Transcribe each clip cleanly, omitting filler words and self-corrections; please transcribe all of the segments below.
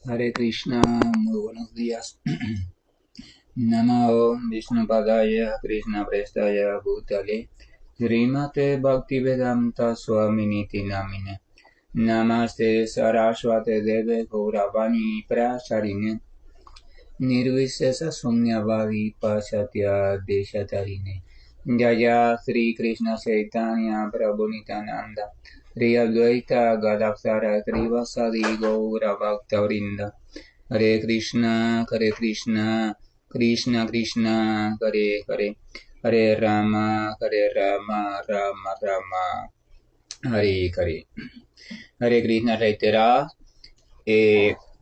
Hare Krishna, muy buenos días. Namo Vishnupadaya Krishna Prestaya Bhutale Srimate Bhaktivedanta Swaminiti Namine Namaste Saraswate Deve Gauravani Pracharine Nirvisesa Sunyavadi Pasatya Deshatarine Jaya Sri Krishna Chaitanya Prabhu Nityananda Sri Advaita Gadadhara Trivasadi Gaura Bhaktavrinda Hare Krishna, Hare Krishna, Krishna Krishna, Hare Hare, Hare Rama, Rama Rama, Hare Hare. Hare Krishna reiterada.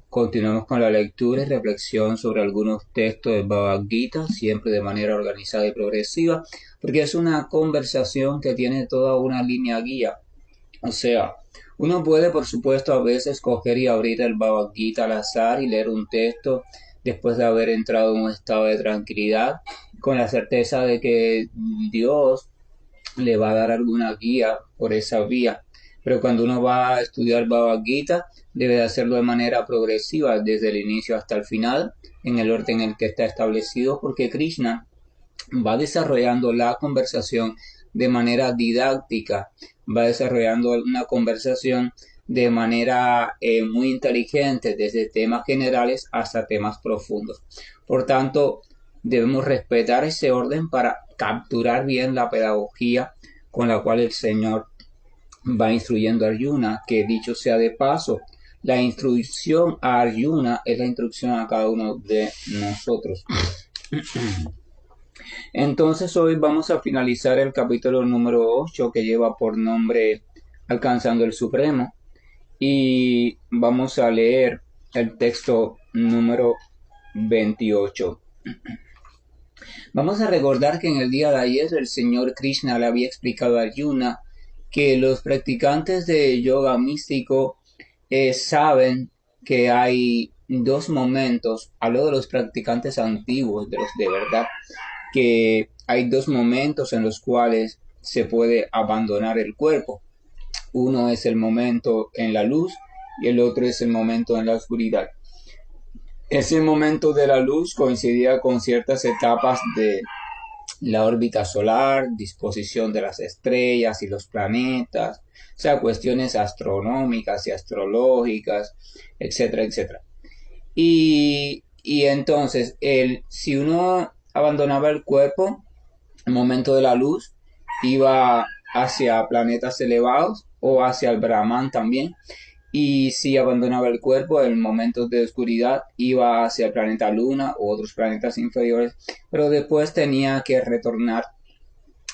Continuamos con la lectura y reflexión sobre algunos textos del Bhagavad Gita, siempre de manera organizada y progresiva, porque es una conversación que tiene toda una línea guía. O sea, uno puede, por supuesto, a veces coger y abrir el Bhagavad Gita al azar y leer un texto después de haber entrado en un estado de tranquilidad, con la certeza de que Dios le va a dar alguna guía por esa vía. Pero cuando uno va a estudiar Bhagavad Gita, debe de hacerlo de manera progresiva, desde el inicio hasta el final, en el orden en el que está establecido, porque Krishna va desarrollando la conversación de manera didáctica, va desarrollando una conversación de manera muy inteligente, desde temas generales hasta temas profundos. Por tanto, debemos respetar ese orden para capturar bien la pedagogía con la cual el Señor va instruyendo a Arjuna, que dicho sea de paso, la instrucción a Arjuna es la instrucción a cada uno de nosotros. Entonces hoy vamos a finalizar el capítulo número 8 que lleva por nombre Alcanzando el Supremo y vamos a leer el texto número 28. Vamos a recordar que en el día de ayer el Señor Krishna le había explicado a Arjuna que los practicantes de yoga místico saben que hay dos momentos, hablo de los practicantes antiguos, de los de verdad, que hay dos momentos en los cuales se puede abandonar el cuerpo. Uno es el momento en la luz y el otro es el momento en la oscuridad. Ese momento de la luz coincidía con ciertas etapas de la órbita solar, disposición de las estrellas y los planetas, o sea, cuestiones astronómicas y astrológicas, etcétera, etcétera. Y entonces, si uno abandonaba el cuerpo, el momento de la luz iba hacia planetas elevados o hacia el Brahman también. Y si abandonaba el cuerpo, en momentos de oscuridad iba hacia el planeta Luna u otros planetas inferiores, pero después tenía que retornar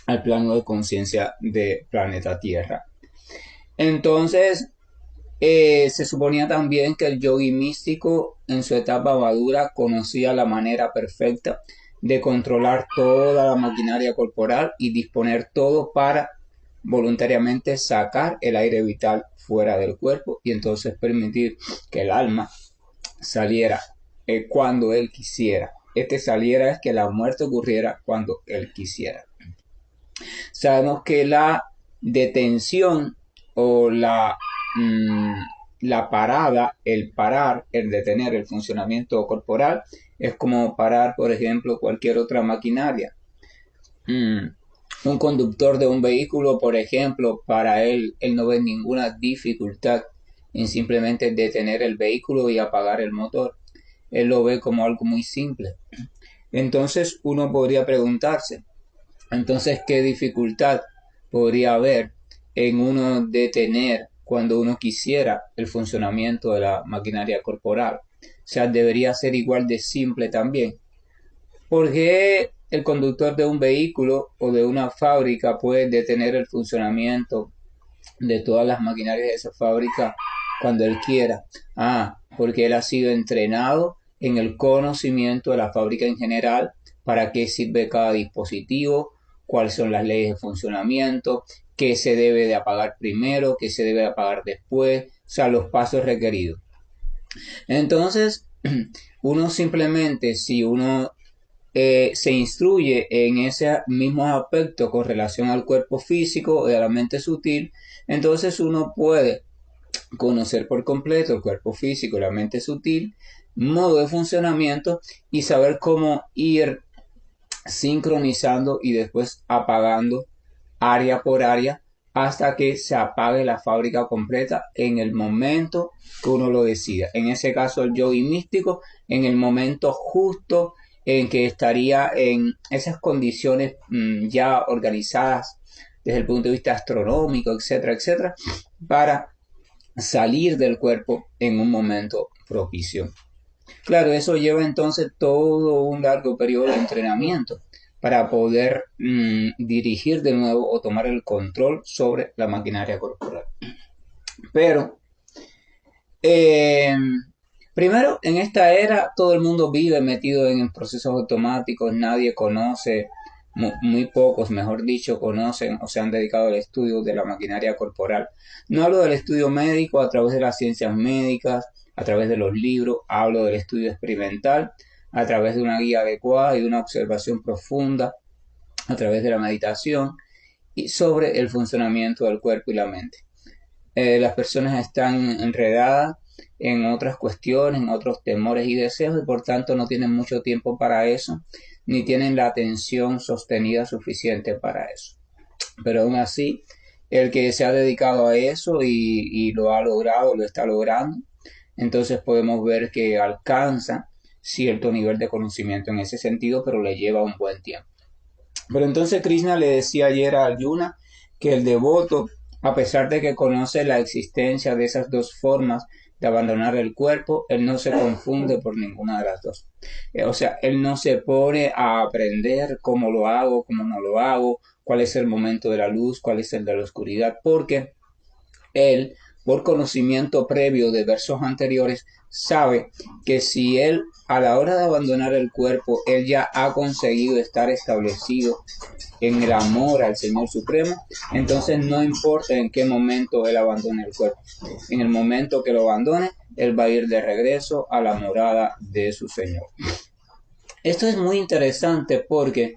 al plano de conciencia de planeta Tierra. Entonces, se suponía también que el yogi místico en su etapa madura conocía la manera perfecta de controlar toda la maquinaria corporal y disponer todo para voluntariamente sacar el aire vital fuera del cuerpo y entonces permitir que el alma saliera cuando él quisiera. Saliera es que la muerte ocurriera cuando él quisiera. Sabemos que la detención o la parada, el parar, el detener el funcionamiento corporal, es como parar, por ejemplo, cualquier otra maquinaria. Un conductor de un vehículo, por ejemplo, para él no ve ninguna dificultad en simplemente detener el vehículo y apagar el motor. Él lo ve como algo muy simple. Entonces uno podría preguntarse, entonces, ¿qué dificultad podría haber en uno detener cuando uno quisiera el funcionamiento de la maquinaria corporal? O sea, debería ser igual de simple también. ¿Por qué el conductor de un vehículo o de una fábrica puede detener el funcionamiento de todas las maquinarias de esa fábrica cuando él quiera? Porque él ha sido entrenado en el conocimiento de la fábrica en general, para qué sirve cada dispositivo, cuáles son las leyes de funcionamiento, qué se debe de apagar primero, qué se debe de apagar después, o sea, los pasos requeridos. Entonces, uno simplemente, si uno se instruye en ese mismo aspecto con relación al cuerpo físico o de la mente sutil, entonces uno puede conocer por completo el cuerpo físico, la mente sutil, modo de funcionamiento y saber cómo ir sincronizando y después apagando área por área hasta que se apague la fábrica completa en el momento que uno lo decida. En ese caso, el yogi místico, en el momento justo en que estaría en esas condiciones ya organizadas desde el punto de vista astronómico, etcétera, etcétera, para salir del cuerpo en un momento propicio. Claro, eso lleva entonces todo un largo periodo de entrenamiento para poder dirigir de nuevo o tomar el control sobre la maquinaria corporal. Pero, eh, primero, en esta era todo el mundo vive metido en procesos automáticos, nadie conoce, muy pocos, mejor dicho, conocen o se han dedicado al estudio de la maquinaria corporal. No hablo del estudio médico a través de las ciencias médicas, a través de los libros, hablo del estudio experimental, a través de una guía adecuada y de una observación profunda, a través de la meditación y sobre el funcionamiento del cuerpo y la mente. Las personas están enredadas en otras cuestiones, en otros temores y deseos y por tanto no tienen mucho tiempo para eso, ni tienen la atención sostenida suficiente para eso. Pero aún así, el que se ha dedicado a eso y lo ha logrado, lo está logrando, entonces podemos ver que alcanza cierto nivel de conocimiento en ese sentido, pero le lleva un buen tiempo. Pero entonces Krishna le decía ayer a Arjuna que el devoto, a pesar de que conoce la existencia de esas dos formas de abandonar el cuerpo, él no se confunde por ninguna de las dos. O sea, él no se pone a aprender cómo lo hago, cómo no lo hago, cuál es el momento de la luz, cuál es el de la oscuridad, porque él, por conocimiento previo de versos anteriores, sabe que si él a la hora de abandonar el cuerpo, él ya ha conseguido estar establecido en el amor al Señor Supremo, entonces no importa en qué momento él abandone el cuerpo. En el momento que lo abandone, él va a ir de regreso a la morada de su Señor. Esto es muy interesante porque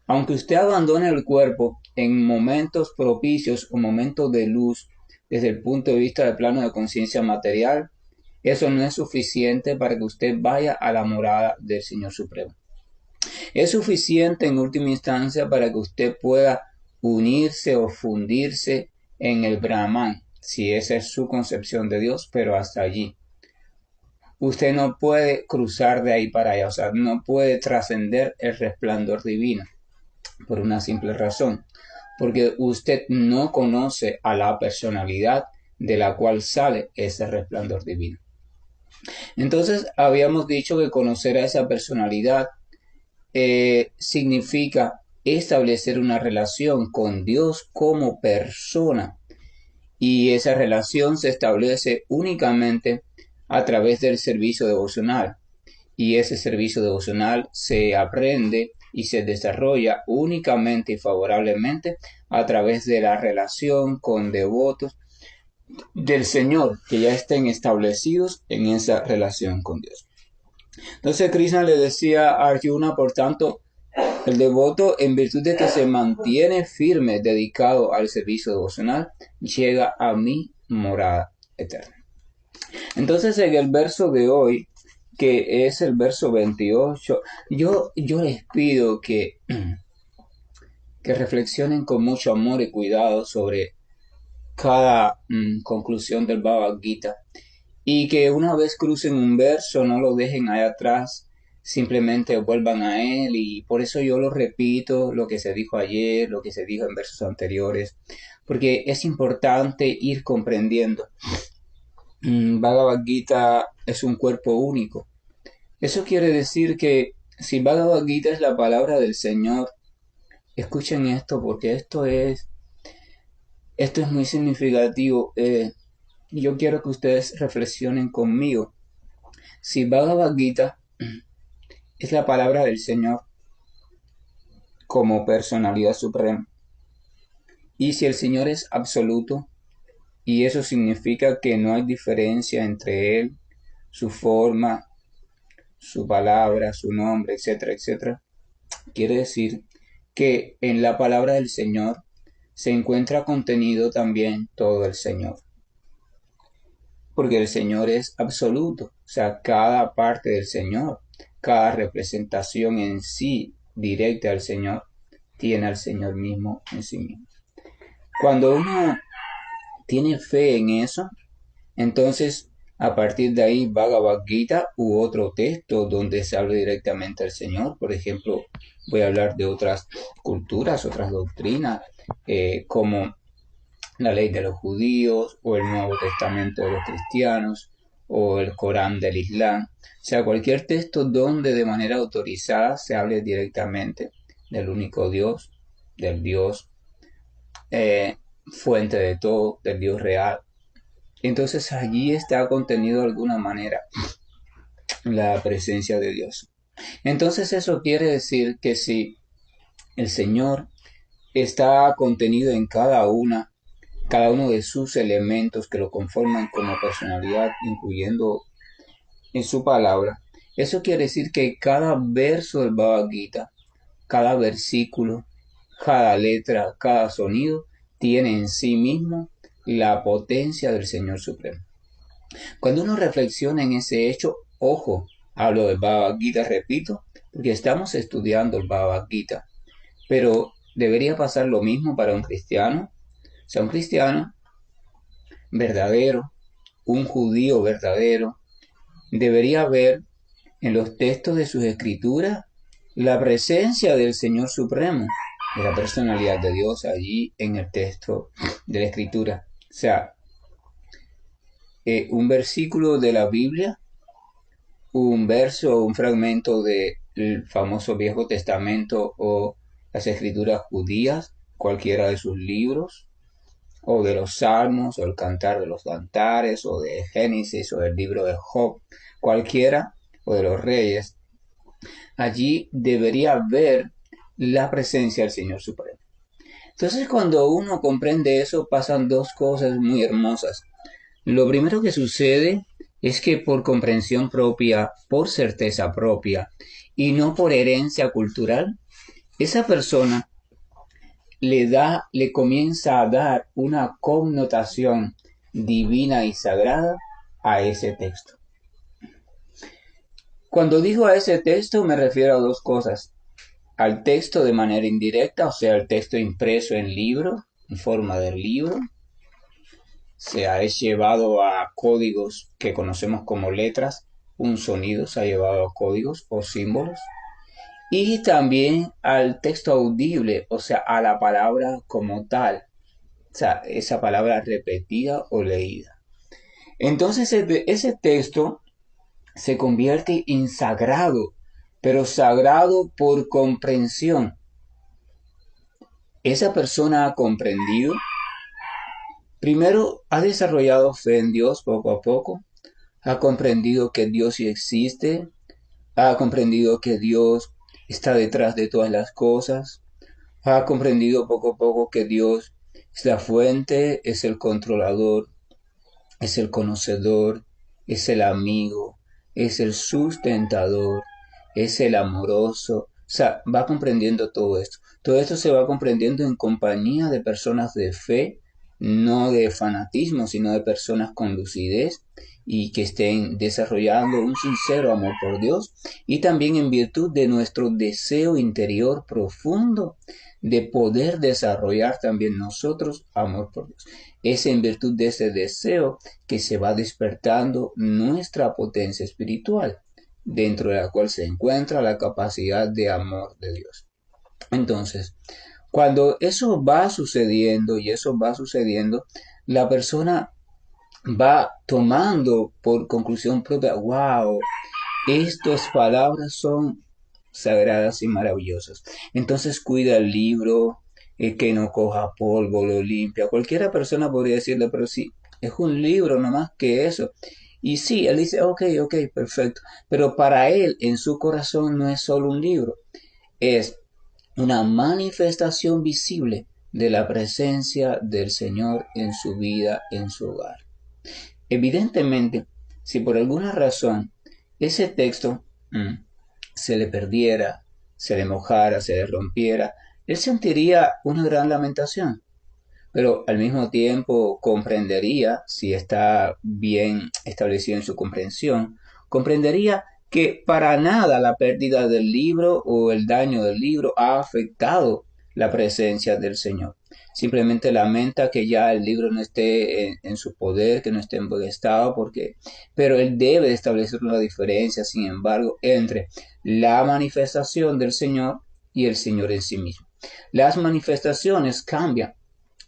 aunque usted abandone el cuerpo en momentos propicios o momentos de luz desde el punto de vista del plano de conciencia material, eso no es suficiente para que usted vaya a la morada del Señor Supremo. Es suficiente en última instancia para que usted pueda unirse o fundirse en el Brahman, si esa es su concepción de Dios, pero hasta allí. Usted no puede cruzar de ahí para allá, o sea, no puede trascender el resplandor divino, por una simple razón, porque usted no conoce a la personalidad de la cual sale ese resplandor divino. Entonces, habíamos dicho que conocer a esa personalidad significa establecer una relación con Dios como persona y esa relación se establece únicamente a través del servicio devocional y ese servicio devocional se aprende y se desarrolla únicamente y favorablemente a través de la relación con devotos del Señor que ya estén establecidos en esa relación con Dios. Entonces Krishna le decía a Arjuna, por tanto, el devoto, en virtud de que se mantiene firme, dedicado al servicio devocional, llega a mi morada eterna. Entonces, en el verso de hoy, que es el verso 28, yo les pido que reflexionen con mucho amor y cuidado sobre cada conclusión del Bhagavad Gita y que una vez crucen un verso no lo dejen ahí atrás, simplemente vuelvan a él y por eso yo lo repito, lo que se dijo ayer, lo que se dijo en versos anteriores, porque es importante ir comprendiendo. Bhagavad Gita es un cuerpo único. Eso quiere decir que si Bhagavad Gita es la palabra del Señor, escuchen esto porque esto es muy significativo. Yo quiero que ustedes reflexionen conmigo. Si Bhagavad Gita es la palabra del Señor como personalidad suprema, y si el Señor es absoluto, y eso significa que no hay diferencia entre Él, su forma, su palabra, su nombre, etcétera, etcétera, quiere decir que en la palabra del Señor se encuentra contenido también todo el Señor. porque el Señor es absoluto, o sea, cada parte del Señor, cada representación en sí directa al Señor, tiene al Señor mismo en sí mismo. Cuando uno tiene fe en eso, entonces a partir de ahí Bhagavad Gita u otro texto donde se habla directamente al Señor, por ejemplo, voy a hablar de otras culturas, otras doctrinas, como la ley de los judíos o el Nuevo Testamento de los cristianos o el Corán del Islam, o sea, cualquier texto donde de manera autorizada se hable directamente del único Dios, del Dios fuente de todo, del Dios real. Entonces allí está contenido de alguna manera la presencia de Dios. Entonces eso quiere decir que si el Señor está contenido en cada uno de sus elementos que lo conforman como personalidad, incluyendo en su palabra, eso quiere decir que cada verso del Bhagavad Gita, cada versículo, cada letra, cada sonido, tiene en sí mismo la potencia del Señor Supremo. Cuando uno reflexiona en ese hecho, ojo, hablo del Bhagavad Gita, repito, porque estamos estudiando el Bhagavad Gita, pero debería pasar lo mismo para un cristiano. O sea, un cristiano verdadero, un judío verdadero, debería ver en los textos de sus escrituras la presencia del Señor Supremo, de la personalidad de Dios allí en el texto de la escritura. O sea, un versículo de la Biblia, un verso o un fragmento del famoso Viejo Testamento o las escrituras judías, cualquiera de sus libros, o de los Salmos, o el Cantar de los Cantares, o de Génesis, o del libro de Job, cualquiera, o de los Reyes, allí debería ver la presencia del Señor Supremo. Entonces, cuando uno comprende eso, pasan dos cosas muy hermosas. Lo primero que sucede es que por comprensión propia, por certeza propia, y no por herencia cultural, esa persona le comienza a dar una connotación divina y sagrada a ese texto. Cuando digo a ese texto me refiero a dos cosas. Al texto de manera indirecta, o sea, el texto impreso en libro, en forma de libro, es llevado a códigos que conocemos como letras, un sonido se ha llevado a códigos o símbolos, y también al texto audible, o sea, a la palabra como tal, o sea, esa palabra repetida o leída. Entonces ese texto se convierte en sagrado, pero sagrado por comprensión. Esa persona ha comprendido, primero ha desarrollado fe en Dios poco a poco, ha comprendido que Dios sí existe, ha comprendido que Dios está detrás de todas las cosas, ha comprendido poco a poco que Dios es la fuente, es el controlador, es el conocedor, es el amigo, es el sustentador, es el amoroso. O sea, va comprendiendo todo esto. Todo esto se va comprendiendo en compañía de personas de fe, no de fanatismo, sino de personas con lucidez y que estén desarrollando un sincero amor por Dios y también en virtud de nuestro deseo interior profundo de poder desarrollar también nosotros amor por Dios. Es en virtud de ese deseo que se va despertando nuestra potencia espiritual, dentro de la cual se encuentra la capacidad de amor de Dios. Entonces, cuando eso va sucediendo y eso va sucediendo, la persona va tomando por conclusión propia, wow, estas palabras son sagradas y maravillosas. Entonces cuida el libro, que no coja polvo, lo limpia. Cualquiera persona podría decirle, pero sí, es un libro, no más que eso. Y sí, él dice, ok, perfecto. Pero para él, en su corazón, no es solo un libro, es una manifestación visible de la presencia del Señor en su vida, en su hogar. Evidentemente, si por alguna razón ese texto se le perdiera, se le mojara, se le rompiera, él sentiría una gran lamentación, pero al mismo tiempo comprendería, si está bien establecido en su comprensión, comprendería que para nada la pérdida del libro o el daño del libro ha afectado la presencia del Señor. Simplemente lamenta que ya el libro no esté en su poder, que no esté en buen estado, pero él debe establecer una diferencia, sin embargo, entre la manifestación del Señor y el Señor en sí mismo. Las manifestaciones cambian,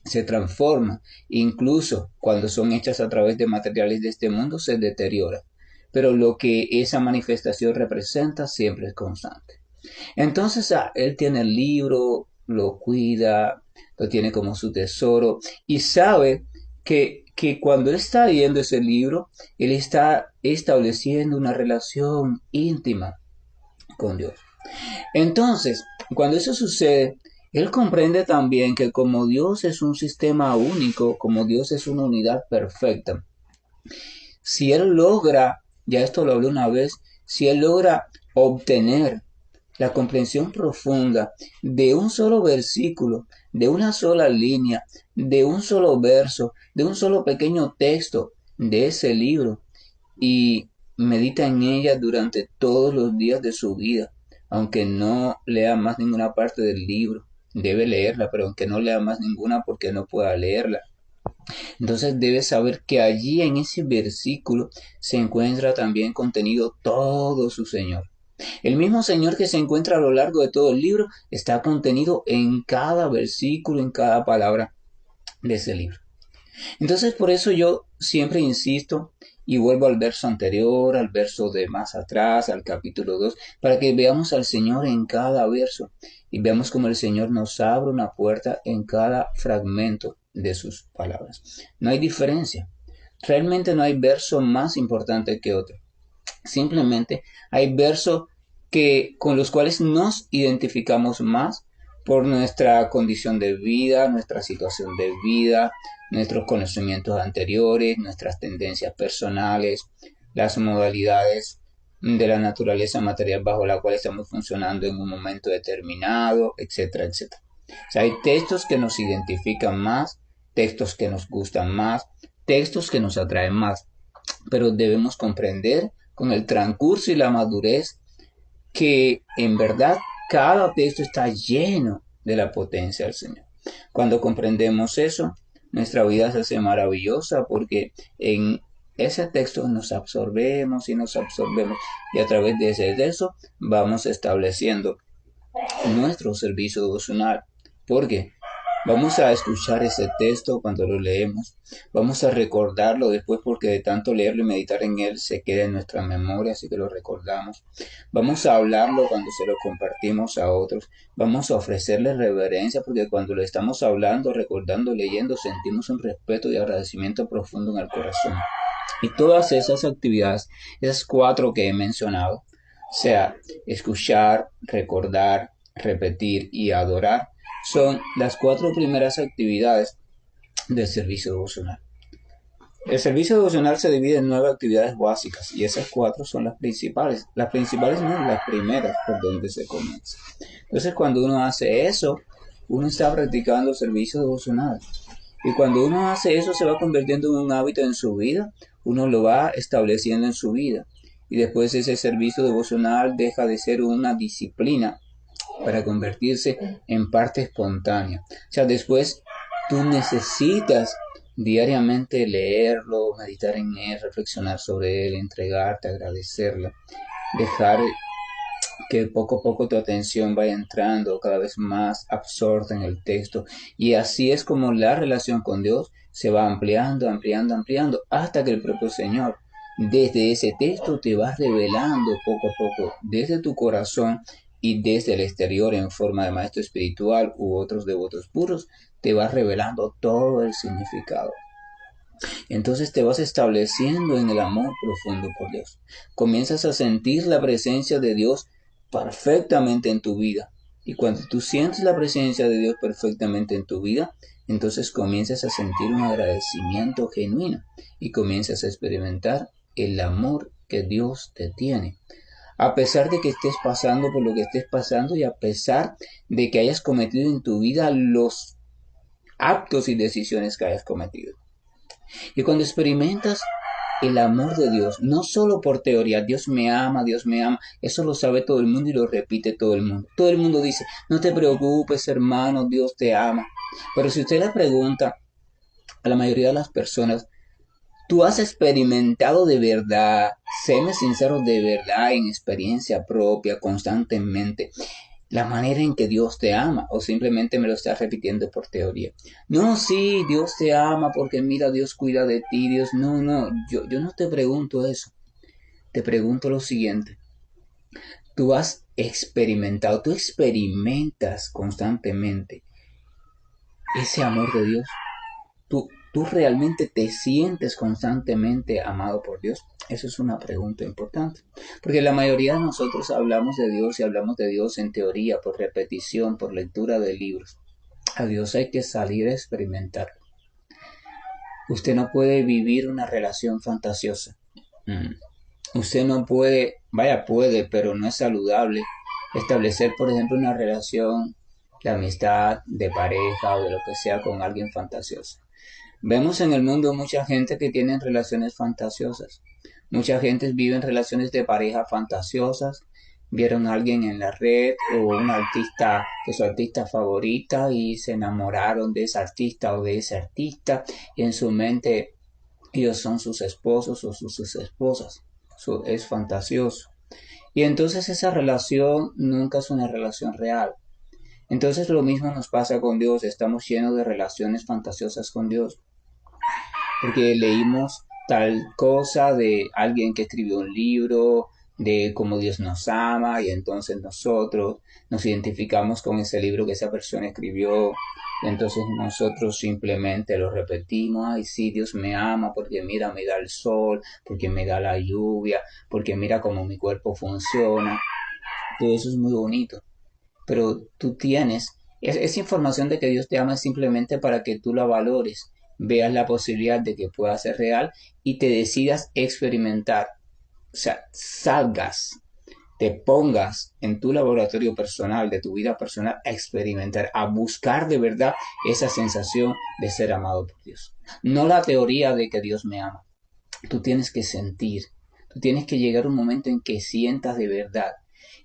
se transforman, incluso cuando son hechas a través de materiales de este mundo se deteriora, pero lo que esa manifestación representa siempre es constante. Entonces, él tiene el libro, lo cuida, lo tiene como su tesoro y sabe que cuando él está leyendo ese libro, él está estableciendo una relación íntima con Dios. Entonces, cuando eso sucede, él comprende también que como Dios es un sistema único, como Dios es una unidad perfecta, si él logra, ya esto lo hablé una vez, si él logra obtener la comprensión profunda de un solo versículo, de una sola línea, de un solo verso, de un solo pequeño texto de ese libro y medita en ella durante todos los días de su vida, aunque no lea más ninguna parte del libro. Debe leerla, pero aunque no lea más ninguna porque no pueda leerla. Entonces debe saber que allí en ese versículo se encuentra también contenido todo su Señor. El mismo Señor que se encuentra a lo largo de todo el libro está contenido en cada versículo, en cada palabra de ese libro. Entonces por eso yo siempre insisto y vuelvo al verso anterior, al verso de más atrás, al capítulo 2, para que veamos al Señor en cada verso y veamos cómo el Señor nos abre una puerta en cada fragmento de sus palabras. No hay diferencia. Realmente no hay verso más importante que otro. Simplemente hay versos con los cuales nos identificamos más por nuestra condición de vida, nuestra situación de vida, nuestros conocimientos anteriores, nuestras tendencias personales, las modalidades de la naturaleza material bajo la cual estamos funcionando en un momento determinado, etcétera, etcétera. O sea, hay textos que nos identifican más, textos que nos gustan más, textos que nos atraen más, pero debemos comprender con el transcurso y la madurez que en verdad cada texto está lleno de la potencia del Señor. Cuando comprendemos eso, nuestra vida se hace maravillosa porque en ese texto nos absorbemos y nos absorbemos y a través de ese texto vamos estableciendo nuestro servicio devocional. Porque vamos a escuchar ese texto cuando lo leemos, vamos a recordarlo después porque de tanto leerlo y meditar en él se queda en nuestra memoria, así que lo recordamos. Vamos a hablarlo cuando se lo compartimos a otros, vamos a ofrecerle reverencia porque cuando lo estamos hablando, recordando, leyendo, sentimos un respeto y agradecimiento profundo en el corazón. Y todas esas actividades, esas 4 que he mencionado, o sea, escuchar, recordar, repetir y adorar, son las 4 primeras actividades del servicio devocional. El servicio devocional se divide en 9 actividades básicas y esas 4 son las principales. Las principales no, las primeras por donde se comienza. Entonces cuando uno hace eso, uno está practicando el servicio devocional. Y cuando uno hace eso se va convirtiendo en un hábito en su vida, uno lo va estableciendo en su vida. Y después ese servicio devocional deja de ser una disciplina para convertirse en parte espontánea. O sea, después tú necesitas diariamente leerlo, meditar en él, reflexionar sobre él, entregarte, agradecerlo, dejar que poco a poco tu atención vaya entrando cada vez más absorta en el texto y así es como la relación con Dios se va ampliando, ampliando, ampliando hasta que el propio Señor desde ese texto te va revelando poco a poco desde tu corazón y desde el exterior en forma de maestro espiritual u otros devotos puros te va revelando todo el significado. Entonces te vas estableciendo en el amor profundo por Dios. Comienzas a sentir la presencia de Dios perfectamente en tu vida. Y cuando tú sientes la presencia de Dios perfectamente en tu vida, entonces comienzas a sentir un agradecimiento genuino y comienzas a experimentar el amor que Dios te tiene. A pesar de que estés pasando por lo que estés pasando y a pesar de que hayas cometido en tu vida los actos y decisiones que hayas cometido. Y cuando experimentas el amor de Dios, no solo por teoría, Dios me ama, eso lo sabe todo el mundo y lo repite todo el mundo. Todo el mundo dice, no te preocupes, hermano, Dios te ama. Pero si usted le pregunta a la mayoría de las personas, ¿tú has experimentado de verdad, séme sincero, de verdad, en experiencia propia, constantemente, la manera en que Dios te ama? ¿O simplemente me lo estás repitiendo por teoría? No, sí, Dios te ama porque mira, Dios cuida de ti, Dios... No, yo no te pregunto eso. Te pregunto lo siguiente. Tú has experimentado, tú experimentas constantemente ese amor de Dios. ¿Tú realmente te sientes constantemente amado por Dios? Eso es una pregunta importante. Porque la mayoría de nosotros hablamos de Dios y hablamos de Dios en teoría, por repetición, por lectura de libros. A Dios hay que salir a experimentarlo. Usted no puede vivir una relación fantasiosa. Usted no puede, puede, pero no es saludable establecer, por ejemplo, una relación de amistad, de pareja o de lo que sea con alguien fantasioso. Vemos en el mundo mucha gente que tiene relaciones fantasiosas. Mucha gente vive en relaciones de pareja fantasiosas. Vieron a alguien en la red o un artista que es su artista favorita y se enamoraron de ese artista o de ese artista y en su mente ellos son sus esposos o sus esposas. Es fantasioso. Y entonces esa relación nunca es una relación real. Entonces lo mismo nos pasa con Dios. Estamos llenos de relaciones fantasiosas con Dios porque leímos tal cosa de alguien que escribió un libro, de cómo Dios nos ama, y entonces nosotros nos identificamos con ese libro que esa persona escribió, y entonces nosotros simplemente lo repetimos, ay sí, Dios me ama, porque mira, me da el sol, porque me da la lluvia, porque mira cómo mi cuerpo funciona, todo eso es muy bonito, pero tú tienes esa información de que Dios te ama simplemente para que tú la valores, veas la posibilidad de que pueda ser real y te decidas experimentar. O sea, salgas, te pongas en tu laboratorio personal, de tu vida personal, a experimentar, a buscar de verdad esa sensación de ser amado por Dios. No la teoría de que Dios me ama. Tú tienes que sentir, tú tienes que llegar a un momento en que sientas de verdad.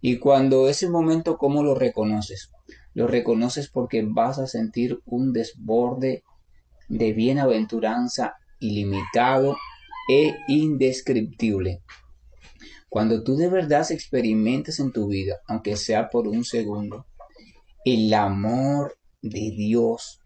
Y cuando ese momento, ¿cómo lo reconoces? Lo reconoces porque vas a sentir un desborde de bienaventuranza ilimitado e indescriptible. Cuando tú de verdad experimentes en tu vida, aunque sea por un segundo, el amor de Dios,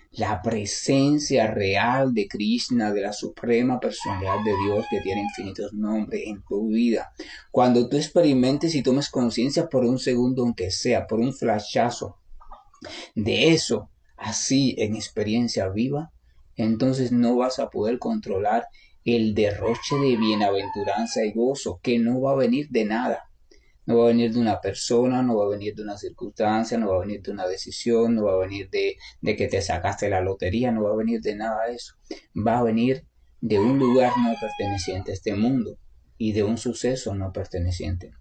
la presencia real de Krishna, de la suprema personalidad de Dios que tiene infinitos nombres en tu vida. Cuando tú experimentes y tomes conciencia por un segundo, aunque sea por un flashazo de eso, así en experiencia viva, entonces no vas a poder controlar el derroche de bienaventuranza y gozo que no va a venir de nada. No va a venir de una persona, no va a venir de una circunstancia, no va a venir de una decisión, no va a venir de que te sacaste la lotería, no va a venir de nada de eso. Va a venir de un lugar no perteneciente a este mundo y de un suceso no perteneciente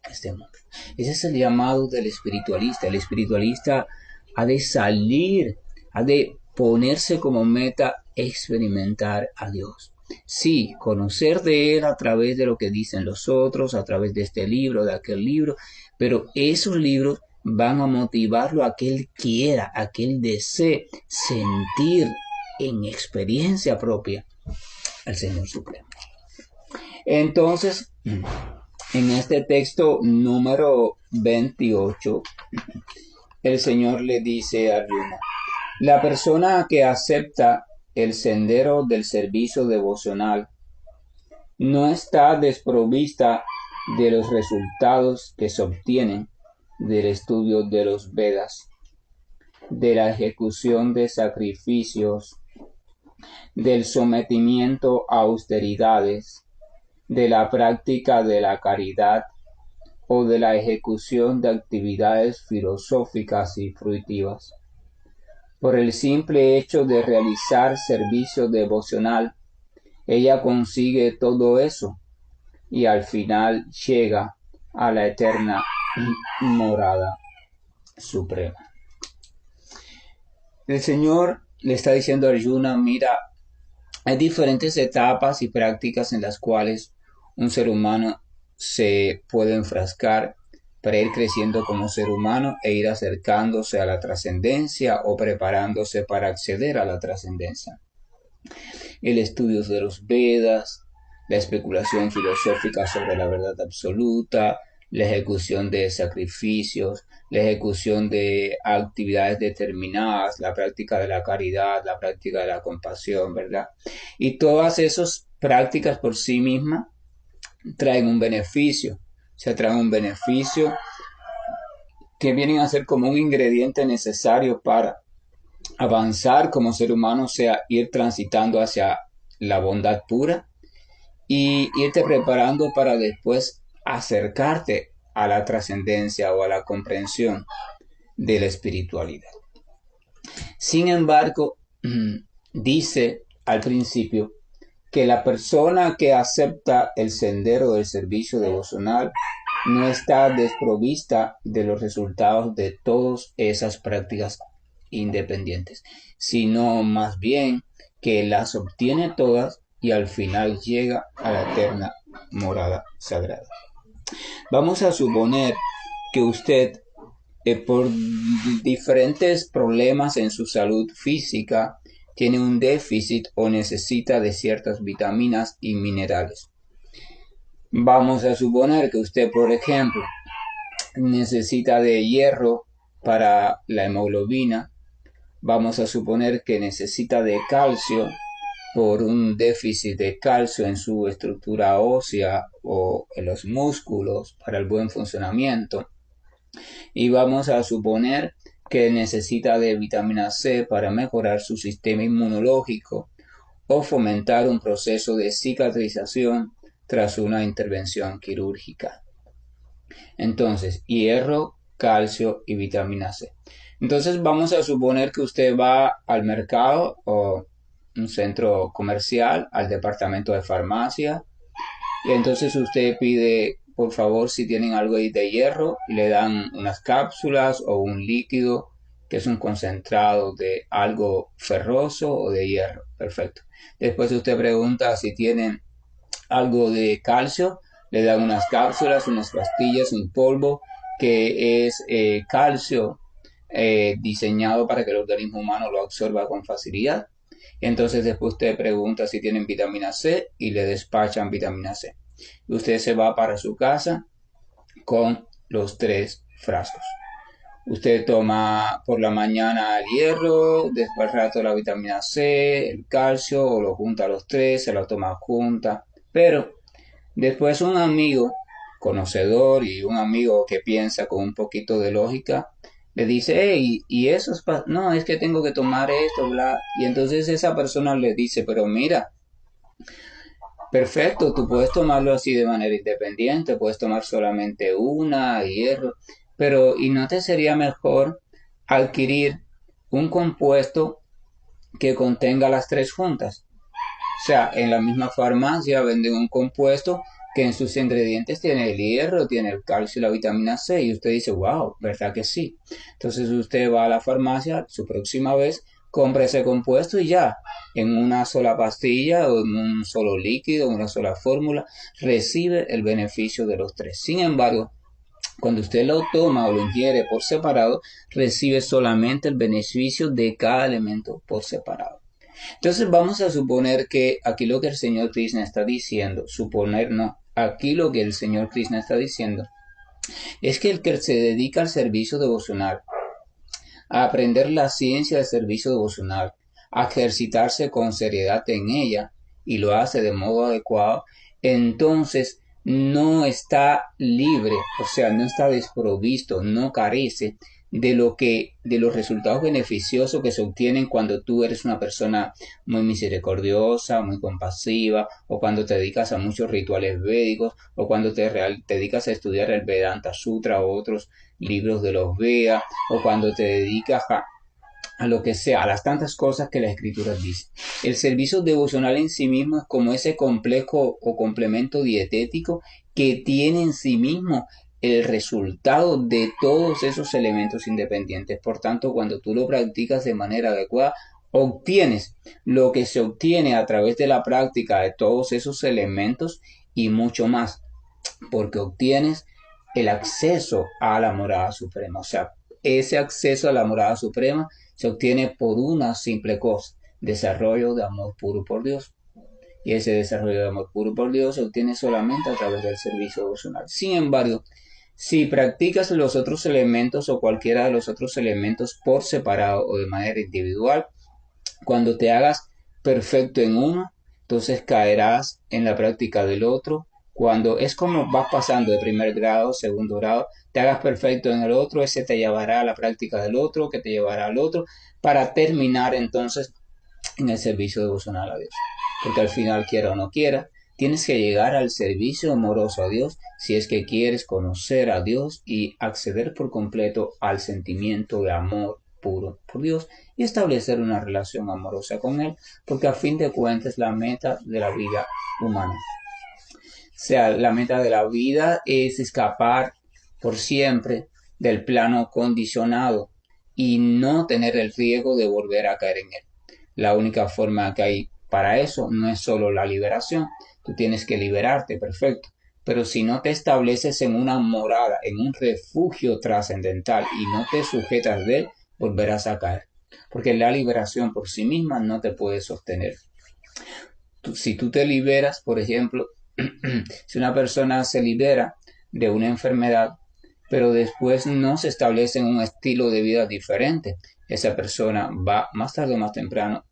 a este mundo. Ese es el llamado del espiritualista. El espiritualista ha de salir, ha de ponerse como meta experimentar a Dios. Sí, conocer de Él a través de lo que dicen los otros, a través de este libro, de aquel libro, pero esos libros van a motivarlo a que Él quiera, a que Él desee sentir en experiencia propia al Señor Supremo. Entonces, en este texto número 28, el Señor le dice a Arjuna, la persona que acepta el sendero del servicio devocional no está desprovista de los resultados que se obtienen del estudio de los Vedas, de la ejecución de sacrificios, del sometimiento a austeridades, de la práctica de la caridad o de la ejecución de actividades filosóficas y fruitivas. Por el simple hecho de realizar servicio devocional, ella consigue todo eso y al final llega a la eterna morada suprema. El Señor le está diciendo a Arjuna, mira, hay diferentes etapas y prácticas en las cuales un ser humano se puede enfrascar para ir creciendo como ser humano e ir acercándose a la trascendencia o preparándose para acceder a la trascendencia. El estudio de los Vedas, la especulación filosófica sobre la verdad absoluta, la ejecución de sacrificios, la ejecución de actividades determinadas, la práctica de la caridad, la práctica de la compasión, ¿verdad? Y todas esas prácticas por sí mismas traen un beneficio, se traen un beneficio que vienen a ser como un ingrediente necesario para avanzar como ser humano, sea ir transitando hacia la bondad pura y irte preparando para después acercarte a la trascendencia o a la comprensión de la espiritualidad. Sin embargo, dice al principio que la persona que acepta el sendero del servicio devocional no está desprovista de los resultados de todas esas prácticas independientes, sino más bien que las obtiene todas y al final llega a la eterna morada sagrada. Vamos a suponer que usted, por diferentes problemas en su salud física, tiene un déficit o necesita de ciertas vitaminas y minerales. Vamos a suponer que usted, por ejemplo, necesita de hierro para la hemoglobina. Vamos a suponer que necesita de calcio por un déficit de calcio en su estructura ósea o en los músculos para el buen funcionamiento. Y vamos a suponer que necesita de vitamina C para mejorar su sistema inmunológico o fomentar un proceso de cicatrización tras una intervención quirúrgica. Entonces, hierro, calcio y vitamina C. Entonces vamos a suponer que usted va al mercado o un centro comercial, al departamento de farmacia, y entonces usted pide, por favor, si tienen algo de hierro, y le dan unas cápsulas o un líquido que es un concentrado de algo ferroso o de hierro. Perfecto. Después usted pregunta si tienen algo de calcio, le dan unas cápsulas, unas pastillas, un polvo que es calcio diseñado para que el organismo humano lo absorba con facilidad. Entonces después usted pregunta si tienen vitamina C y le despachan vitamina C. Y usted se va para su casa con los 3 frascos. Usted toma por la mañana el hierro, después al rato la vitamina C, el calcio, o lo junta a los 3, se lo toma junta. Pero después un amigo conocedor y un amigo que piensa con un poquito de lógica le dice, hey, y eso es no, es que tengo que tomar esto, bla. Y entonces esa persona le dice, pero mira, perfecto, tú puedes tomarlo así de manera independiente, puedes tomar solamente una, hierro, pero ¿y no te sería mejor adquirir un compuesto que contenga las 3 juntas? O sea, en la misma farmacia venden un compuesto que en sus ingredientes tiene el hierro, tiene el calcio y la vitamina C. Y usted dice, wow, ¿verdad que sí? Entonces usted va a la farmacia, su próxima vez, compra ese compuesto y ya, en una sola pastilla o en un solo líquido, en una sola fórmula, recibe el beneficio de los 3. Sin embargo, cuando usted lo toma o lo ingiere por separado, recibe solamente el beneficio de cada elemento por separado. Entonces vamos a suponer que aquí lo que el Señor Krishna está diciendo, suponer no, aquí lo que el Señor Krishna está diciendo es que el que se dedica al servicio devocional, a aprender la ciencia del servicio devocional, a ejercitarse con seriedad en ella y lo hace de modo adecuado, entonces no está libre, o sea, no está desprovisto, no carece de los resultados beneficiosos que se obtienen cuando tú eres una persona muy misericordiosa, muy compasiva, o cuando te dedicas a muchos rituales védicos, o cuando te dedicas a estudiar el Vedanta Sutra o otros libros de los Vedas, o cuando te dedicas a lo que sea, a las tantas cosas que la escritura dice. El servicio devocional en sí mismo es como ese complejo o complemento dietético que tiene en sí mismo el resultado de todos esos elementos independientes. Por tanto, cuando tú lo practicas de manera adecuada, obtienes lo que se obtiene a través de la práctica de todos esos elementos y mucho más, porque obtienes el acceso a la morada suprema. O sea, ese acceso a la morada suprema se obtiene por una simple cosa: desarrollo de amor puro por Dios. Y ese desarrollo de amor puro por Dios se obtiene solamente a través del servicio devocional. Sin embargo, si practicas los otros elementos o cualquiera de los otros elementos por separado o de manera individual, cuando te hagas perfecto en uno, entonces caerás en la práctica del otro. Cuando es como vas pasando de primer grado, segundo grado, te hagas perfecto en el otro, ese te llevará a la práctica del otro, que te llevará al otro, para terminar entonces en el servicio devocional a Dios. Porque al final, quiera o no quiera, tienes que llegar al servicio amoroso a Dios si es que quieres conocer a Dios y acceder por completo al sentimiento de amor puro por Dios y establecer una relación amorosa con Él, porque a fin de cuentas la meta de la vida humana. O sea, la meta de la vida es escapar por siempre del plano condicionado y no tener el riesgo de volver a caer en él. La única forma que hay para eso no es solo la liberación. Tú tienes que liberarte, perfecto. Pero si no te estableces en una morada, en un refugio trascendental y no te sujetas de él, volverás a caer. Porque la liberación por sí misma no te puede sostener. Si tú te liberas, por ejemplo, si una persona se libera de una enfermedad, pero después no se establece en un estilo de vida diferente, esa persona va más tarde o más temprano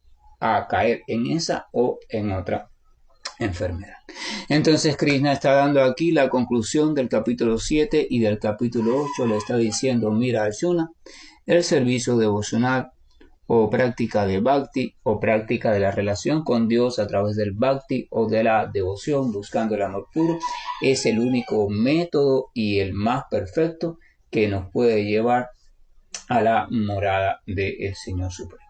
a caer en esa o en otra enfermedad. Entonces Krishna está dando aquí la conclusión del capítulo 7 y del capítulo 8. Le está diciendo: mira, Arjuna, el servicio devocional o práctica de bhakti o práctica de la relación con Dios a través del bhakti o de la devoción buscando el amor puro es el único método y el más perfecto que nos puede llevar a la morada del Señor Supremo.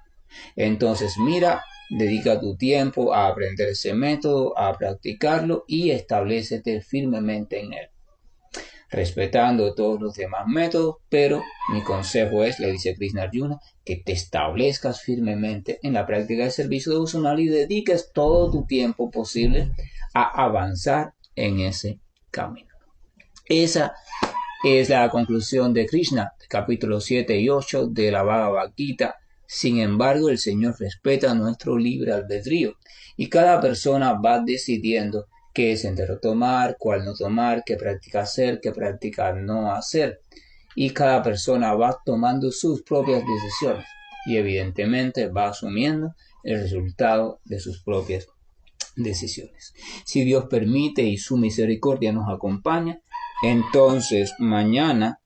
Entonces, mira, dedica tu tiempo a aprender ese método, a practicarlo y establécete firmemente en él, respetando todos los demás métodos, pero mi consejo es, le dice Krishna a Arjuna, que te establezcas firmemente en la práctica del servicio devocional y dediques todo tu tiempo posible a avanzar en ese camino. Esa es la conclusión de Krishna, capítulo 7 y 8 de la Bhagavad Gita. Sin embargo, el Señor respeta nuestro libre albedrío y cada persona va decidiendo qué sendero tomar, cuál no tomar, qué práctica hacer, qué práctica no hacer. Y cada persona va tomando sus propias decisiones y evidentemente va asumiendo el resultado de sus propias decisiones. Si Dios permite y su misericordia nos acompaña, entonces mañana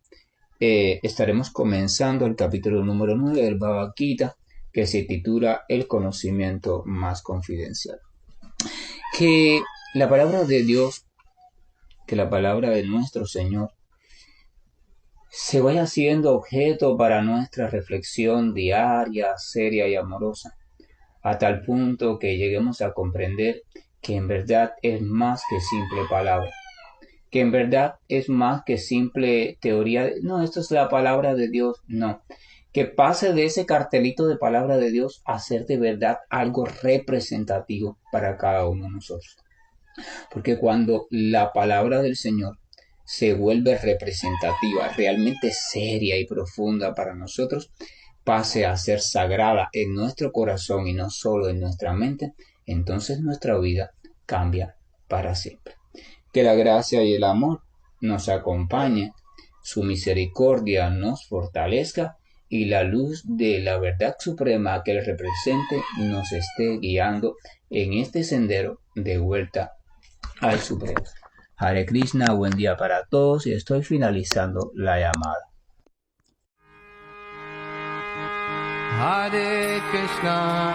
estaremos comenzando el capítulo número 9 del Bhagavad Gita, que se titula El conocimiento más confidencial. Que la palabra de Dios, que la palabra de nuestro Señor se vaya siendo objeto para nuestra reflexión diaria, seria y amorosa, a tal punto que lleguemos a comprender que en verdad es más que simple palabra, que en verdad es más que simple teoría. No, esto es la palabra de Dios, no. Que pase de ese cartelito de palabra de Dios a ser de verdad algo representativo para cada uno de nosotros. Porque cuando la palabra del Señor se vuelve representativa, realmente seria y profunda para nosotros, pase a ser sagrada en nuestro corazón y no solo en nuestra mente, entonces nuestra vida cambia para siempre. Que la gracia y el amor nos acompañe, su misericordia nos fortalezca y la luz de la verdad suprema que Él represente nos esté guiando en este sendero de vuelta al Supremo. Hare Krishna, buen día para todos y estoy finalizando la llamada. Hare Krishna,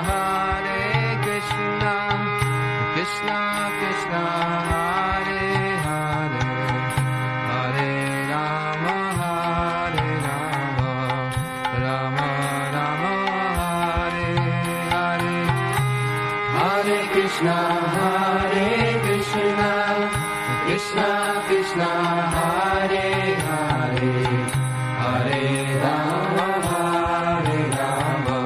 Krishna Krishna, Hare Hare, Hare Rama, Rama Rama, Hare Hare. Hare Krishna, Krishna Krishna, Hare Hare Rama, Hare Rama,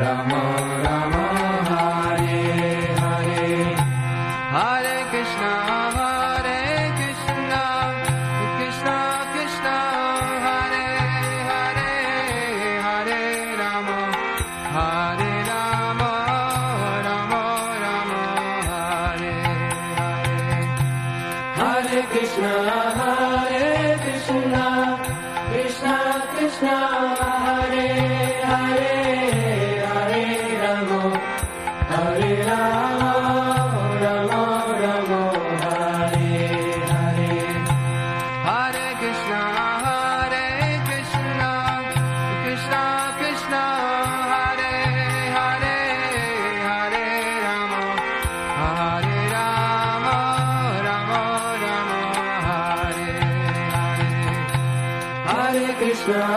Rama Rama, Hare Hare. Hare Krishna, Krishna Krishna, Hare Hare, Hare Rama, Hare Rama, Rama Rama, Hare Hare. Hare Krishna, Krishna Krishna, Hare Hare, Hare Rama, Hare Rama, Rama Rama, Hare Hare. Hare Krishna, Krishna Krishna, Hare Hare, Hare Rama, Hare Rama, Rama Rama, Hare Hare. Hare Krishna,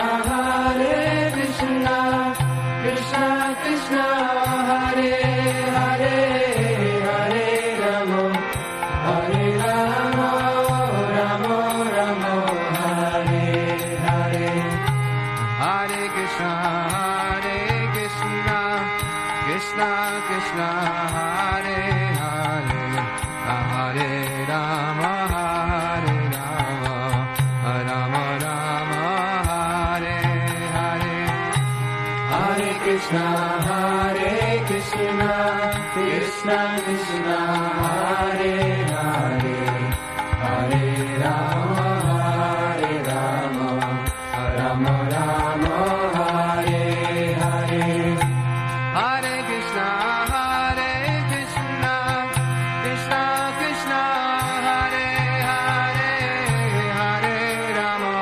Krishna Krishna, Hare Hare, Hare Rama, Hare Rama, Rama Rama, Hare Hare. Hare Krishna, Krishna Krishna, Hare Hare, Hare Rama, Hare Rama, Rama Rama, Hare Hare. Hare Krishna, Krishna Krishna, Hare Hare, Hare Rama, Hare Rama, Rama Rama, Hare Hare. Hare Krishna, Krishna Krishna, Hare Hare, Hare Rama,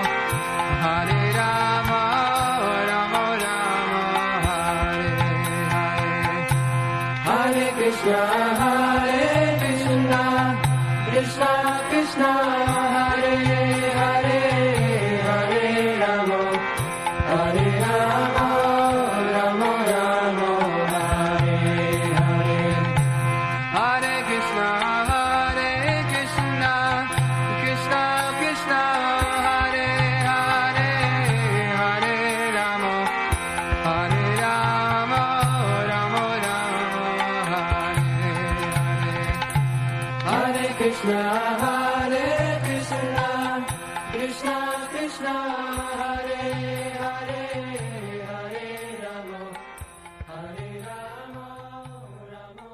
Hare Rama, Rama Rama, Hare Hare. Hare Krishna, Krishna Krishna, Hare Hare, Hare Rama, Hare Rama, Rama Rama, Hare Hare. Hare Krishna, Krishna Krishna, Hare Hare, Hare Rama, Hare Rama, Rama Rama, Hare Hare. Hare Krishna, Krishna Krishna, Hare Hare, Hare Rama, Hare Rama, Rama Rama,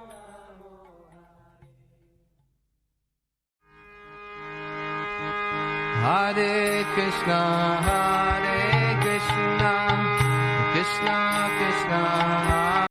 Hare Krishna,